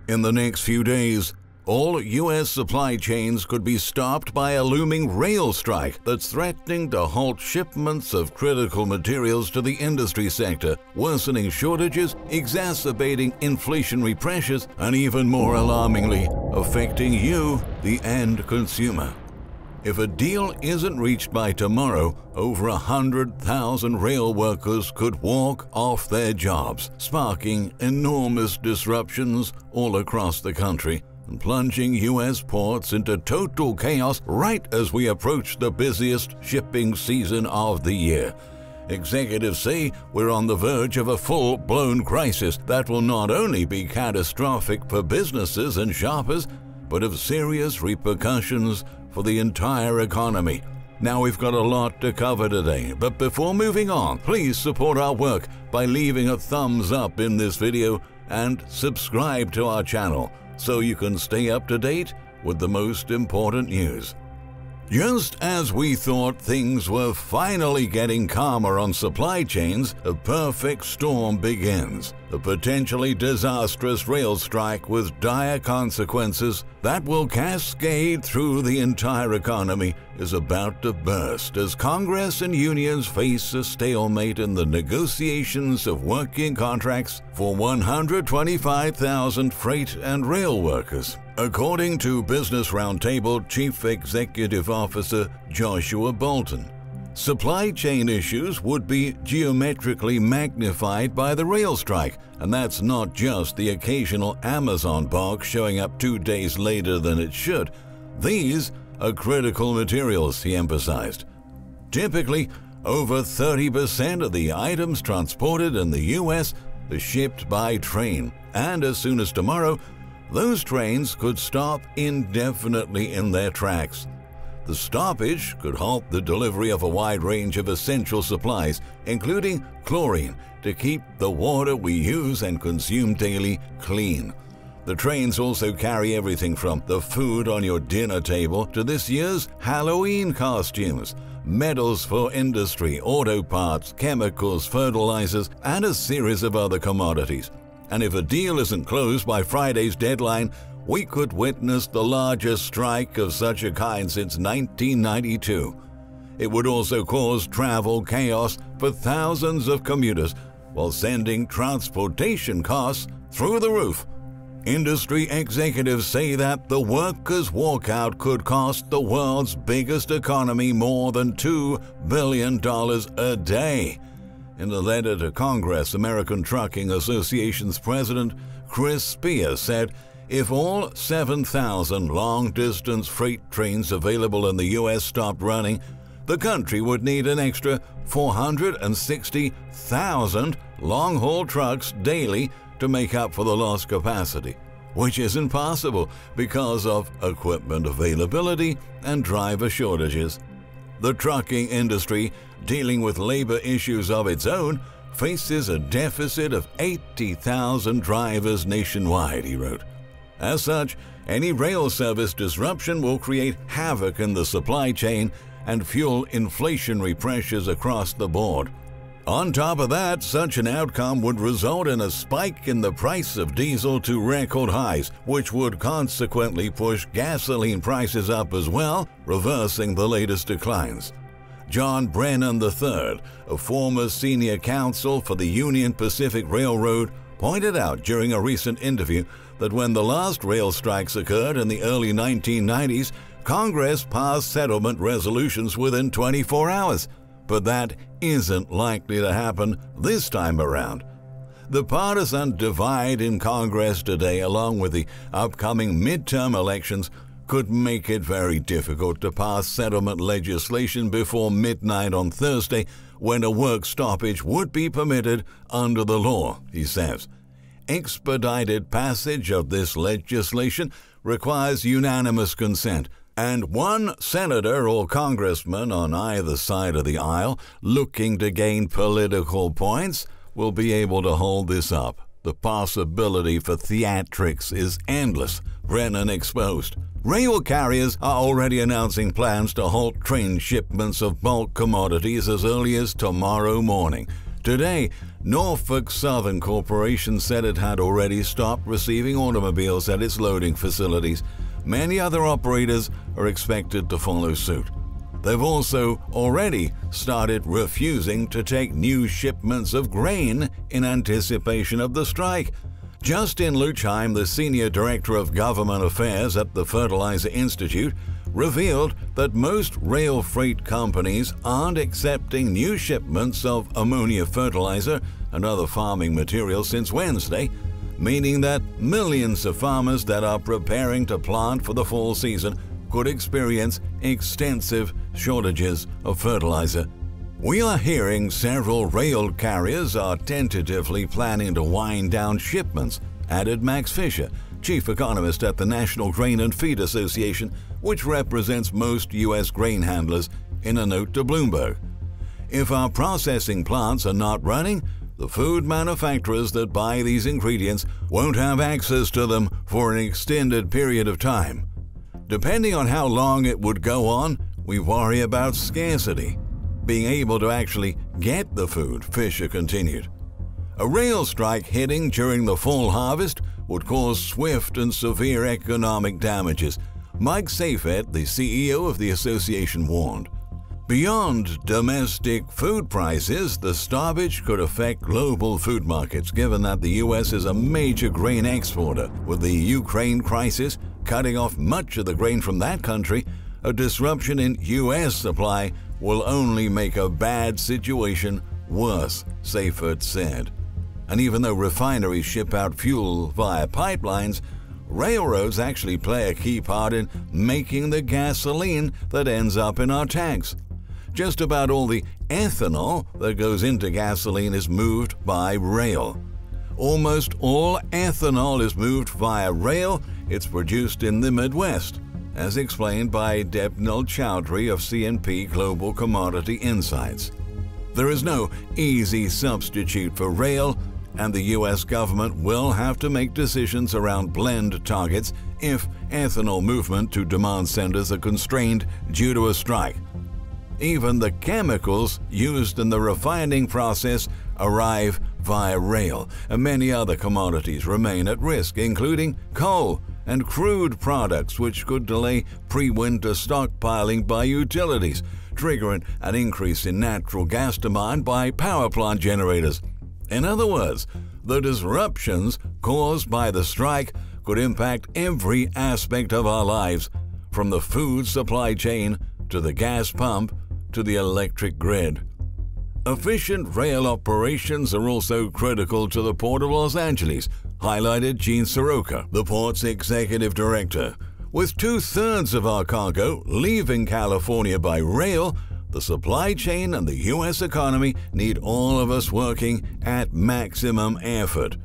In the next few days, all U.S. supply chains could be stopped by a looming rail strike that's threatening to halt shipments of critical materials to the industry sector, worsening shortages, exacerbating inflationary pressures, and even more alarmingly, affecting you, the end consumer. If a deal isn't reached by tomorrow, over 100,000 rail workers could walk off their jobs, sparking enormous disruptions all across the country and plunging U.S. ports into total chaos right as we approach the busiest shipping season of the year. Executives say we're on the verge of a full-blown crisis that will not only be catastrophic for businesses and shoppers, but have serious repercussions for the entire economy. Now we've got a lot to cover today, but before moving on, please support our work by leaving a thumbs up in this video and subscribe to our channel so you can stay up to date with the most important news. Just as we thought things were finally getting calmer on supply chains, a perfect storm begins. A potentially disastrous rail strike with dire consequences that will cascade through the entire economy is about to burst as Congress and unions face a stalemate in the negotiations of working contracts for 125,000 freight and rail workers. According to Business Roundtable Chief Executive Officer Joshua Bolten, supply chain issues would be geometrically magnified by the rail strike, and that's not just the occasional Amazon box showing up 2 days later than it should. These are critical materials, he emphasized. Typically, over 30% of the items transported in the U.S. are shipped by train, and as soon as tomorrow, those trains could stop indefinitely in their tracks. The stoppage could halt the delivery of a wide range of essential supplies, including chlorine, to keep the water we use and consume daily clean. The trains also carry everything from the food on your dinner table to this year's Halloween costumes, metals for industry, auto parts, chemicals, fertilizers, and a series of other commodities. And if a deal isn't closed by Friday's deadline, we could witness the largest strike of such a kind since 1992. It would also cause travel chaos for thousands of commuters while sending transportation costs through the roof. Industry executives say that the workers' walkout could cost the world's biggest economy more than $2 billion a day. In a letter to Congress, American Trucking Association's president Chris Spear said if all 7,000 long-distance freight trains available in the U.S. stopped running, the country would need an extra 460,000 long-haul trucks daily to make up for the lost capacity, which isn't possible because of equipment availability and driver shortages. The trucking industry, dealing with labor issues of its own, faces a deficit of 80,000 drivers nationwide, he wrote. As such, any rail service disruption will create havoc in the supply chain and fuel inflationary pressures across the board. On top of that, such an outcome would result in a spike in the price of diesel to record highs, which would consequently push gasoline prices up as well, reversing the latest declines. John Brennan III, a former senior counsel for the Union Pacific Railroad, pointed out during a recent interview that when the last rail strikes occurred in the early 1990s, Congress passed settlement resolutions within 24 hours. But that isn't likely to happen this time around. The partisan divide in Congress today, along with the upcoming midterm elections, could make it very difficult to pass settlement legislation before midnight on Thursday, when a work stoppage would be permitted under the law, he says. Expedited passage of this legislation requires unanimous consent, and one senator or congressman on either side of the aisle looking to gain political points will be able to hold this up. The possibility for theatrics is endless, Brennan exposed. Rail carriers are already announcing plans to halt train shipments of bulk commodities as early as tomorrow morning Today, Norfolk Southern Corporation said it had already stopped receiving automobiles at its loading facilities. Many other operators are expected to follow suit. They've also already started refusing to take new shipments of grain in anticipation of the strike. Justin Luchheim, the Senior Director of Government Affairs at the Fertilizer Institute, revealed that most rail freight companies aren't accepting new shipments of ammonia fertilizer and other farming materials since Wednesday, meaning that millions of farmers that are preparing to plant for the fall season could experience extensive shortages of fertilizer. We are hearing several rail carriers are tentatively planning to wind down shipments, added Max Fisher, chief economist at the National Grain and Feed Association, which represents most U.S. grain handlers, in a note to Bloomberg. If our processing plants are not running, the food manufacturers that buy these ingredients won't have access to them for an extended period of time. Depending on how long it would go on, we worry about scarcity, being able to actually get the food, Fisher continued. A rail strike hitting during the fall harvest would cause swift and severe economic damages, Mike Safet, the CEO of the association, warned. Beyond domestic food prices, the stoppage could affect global food markets, given that the U.S. is a major grain exporter. With the Ukraine crisis cutting off much of the grain from that country, a disruption in U.S. supply will only make a bad situation worse, Safet said. And even though refineries ship out fuel via pipelines, railroads actually play a key part in making the gasoline that ends up in our tanks. Just about all the ethanol that goes into gasoline is moved by rail. Almost all ethanol is moved via rail. It's produced in the Midwest, as explained by Debnil Chowdhury of CNP Global Commodity Insights. There is no easy substitute for rail, and the U.S. government will have to make decisions around blend targets if ethanol movement to demand centers are constrained due to a strike. Even the chemicals used in the refining process arrive via rail, and many other commodities remain at risk, including coal and crude products, which could delay pre-winter stockpiling by utilities, triggering an increase in natural gas demand by power plant generators. In other words, the disruptions caused by the strike could impact every aspect of our lives, from the food supply chain to the gas pump to the electric grid. Efficient rail operations are also critical to the Port of Los Angeles, highlighted Gene Soroka, the port's executive director. With 2/3 of our cargo leaving California by rail, the supply chain and the U.S. economy need all of us working at maximum effort.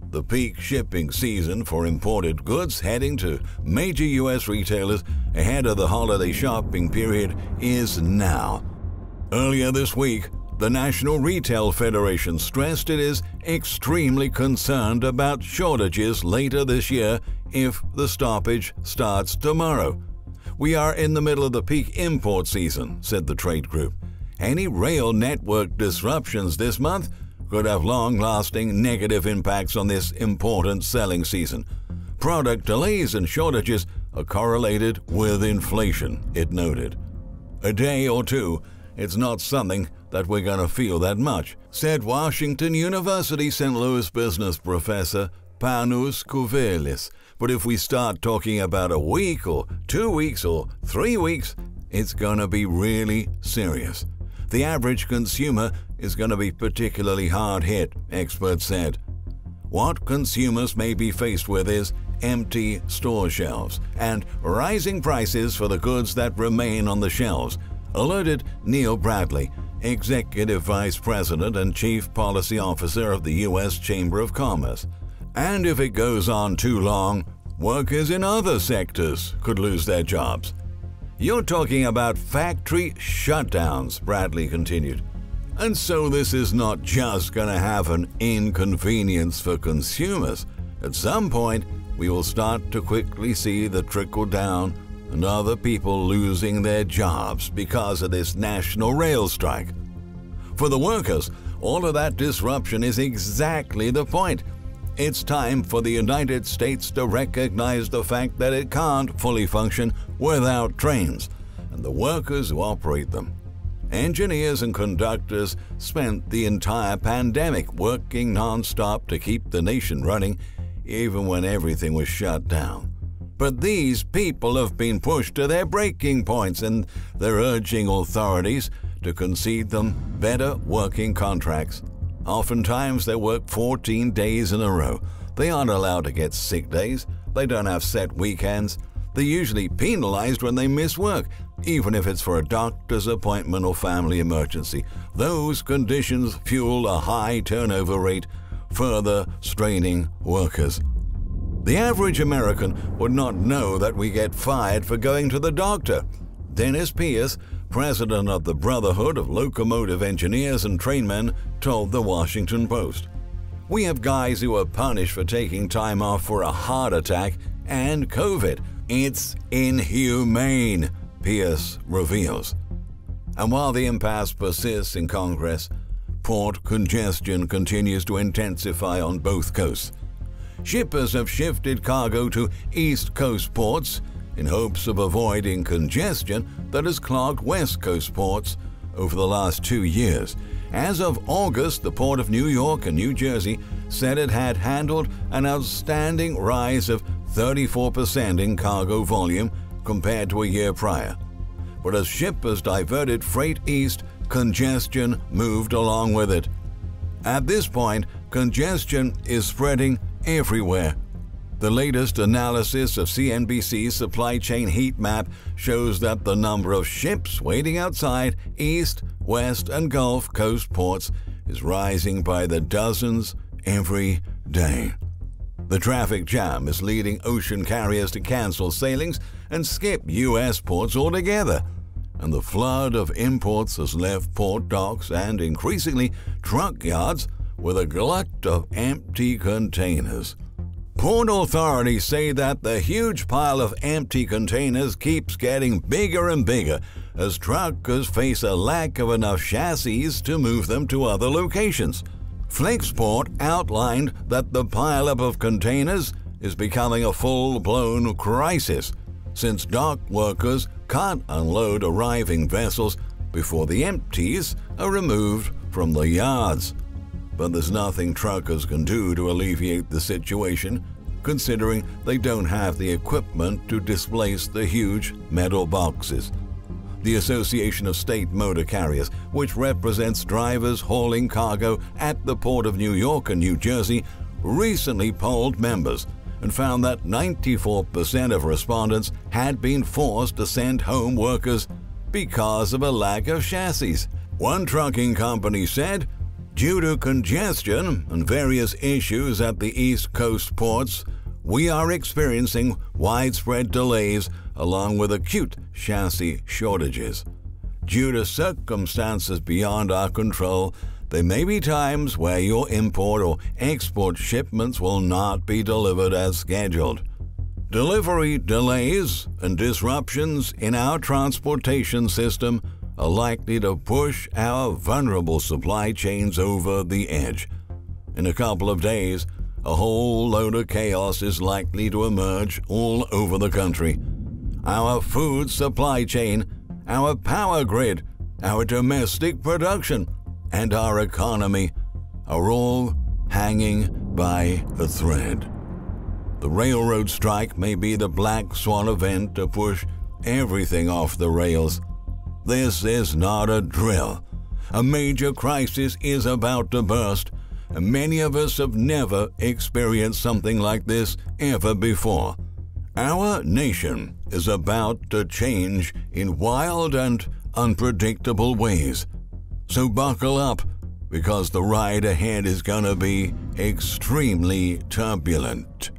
The peak shipping season for imported goods heading to major U.S. retailers ahead of the holiday shopping period is now. Earlier this week, the National Retail Federation stressed it is extremely concerned about shortages later this year if the stoppage starts tomorrow. We are in the middle of the peak import season, said the trade group. Any rail network disruptions this month could have long-lasting negative impacts on this important selling season. Product delays and shortages are correlated with inflation, it noted. A day or two, it's not something that we're going to feel that much, said Washington University St. Louis business professor Panos Kouvelis. But if we start talking about a week or 2 weeks or 3 weeks, it's going to be really serious. The average consumer is going to be particularly hard hit, experts said. What consumers may be faced with is empty store shelves and rising prices for the goods that remain on the shelves, alerted Neil Bradley, Executive Vice President and Chief Policy Officer of the U.S. Chamber of Commerce. And if it goes on too long, workers in other sectors could lose their jobs. You're talking about factory shutdowns, Bradley continued. And so this is not just going to have an inconvenience for consumers. At some point, we will start to quickly see the trickle down and other people losing their jobs because of this national rail strike. For the workers, All of that disruption is exactly the point. It's time for the United States to recognize the fact that it can't fully function without trains and the workers who operate them. Engineers and conductors spent the entire pandemic working non-stop to keep the nation running, even when everything was shut down. But these people have been pushed to their breaking points, and they're urging authorities to concede them better working contracts. Oftentimes they work 14 days in a row. They aren't allowed to get sick days. They don't have set weekends. They're usually penalized when they miss work, even if it's for a doctor's appointment or family emergency. Those conditions fuel a high turnover rate, further straining workers. The average American would not know that we get fired for going to the doctor. Dennis Pierce, president of the Brotherhood of Locomotive Engineers and Trainmen, told the Washington Post. "We have guys who are punished for taking time off for a heart attack and COVID. It's inhumane," Pierce reveals. And while the impasse persists in Congress, port congestion continues to intensify on both coasts. Shippers have shifted cargo to East Coast ports in hopes of avoiding congestion that has clogged West Coast ports over the last 2 years. As of August, the Port of New York and New Jersey said it had handled an outstanding rise of 34% in cargo volume compared to a year prior. But as shippers diverted freight east, congestion moved along with it. At this point, congestion is spreading everywhere. The latest analysis of CNBC's supply chain heat map shows that the number of ships waiting outside East, West, and Gulf Coast ports is rising by the dozens every day. The traffic jam is leading ocean carriers to cancel sailings and skip U.S. ports altogether, and the flood of imports has left port docks and increasingly truck yards with a glut of empty containers. Port authorities say that the huge pile of empty containers keeps getting bigger and bigger as truckers face a lack of enough chassis to move them to other locations. Flexport outlined that the pileup of containers is becoming a full-blown crisis, since dock workers can't unload arriving vessels before the empties are removed from the yards. But there's nothing truckers can do to alleviate the situation, considering they don't have the equipment to displace the huge metal boxes. The Association of State Motor Carriers, which represents drivers hauling cargo at the Port of New York and New Jersey, recently polled members and found that 94% of respondents had been forced to send home workers because of a lack of chassis. One trucking company said, "Due to congestion and various issues at the East Coast ports, we are experiencing widespread delays along with acute chassis shortages. Due to circumstances beyond our control, there may be times where your import or export shipments will not be delivered as scheduled. Delivery delays and disruptions in our transportation system are likely to push our vulnerable supply chains over the edge. In a couple of days, a whole load of chaos is likely to emerge all over the country. Our food supply chain, our power grid, our domestic production, and our economy are all hanging by a thread. The railroad strike may be the black swan event to push everything off the rails. This is not a drill. A major crisis is about to burst, and many of us have never experienced something like this ever before. Our nation is about to change in wild and unpredictable ways. So buckle up, because the ride ahead is gonna be extremely turbulent.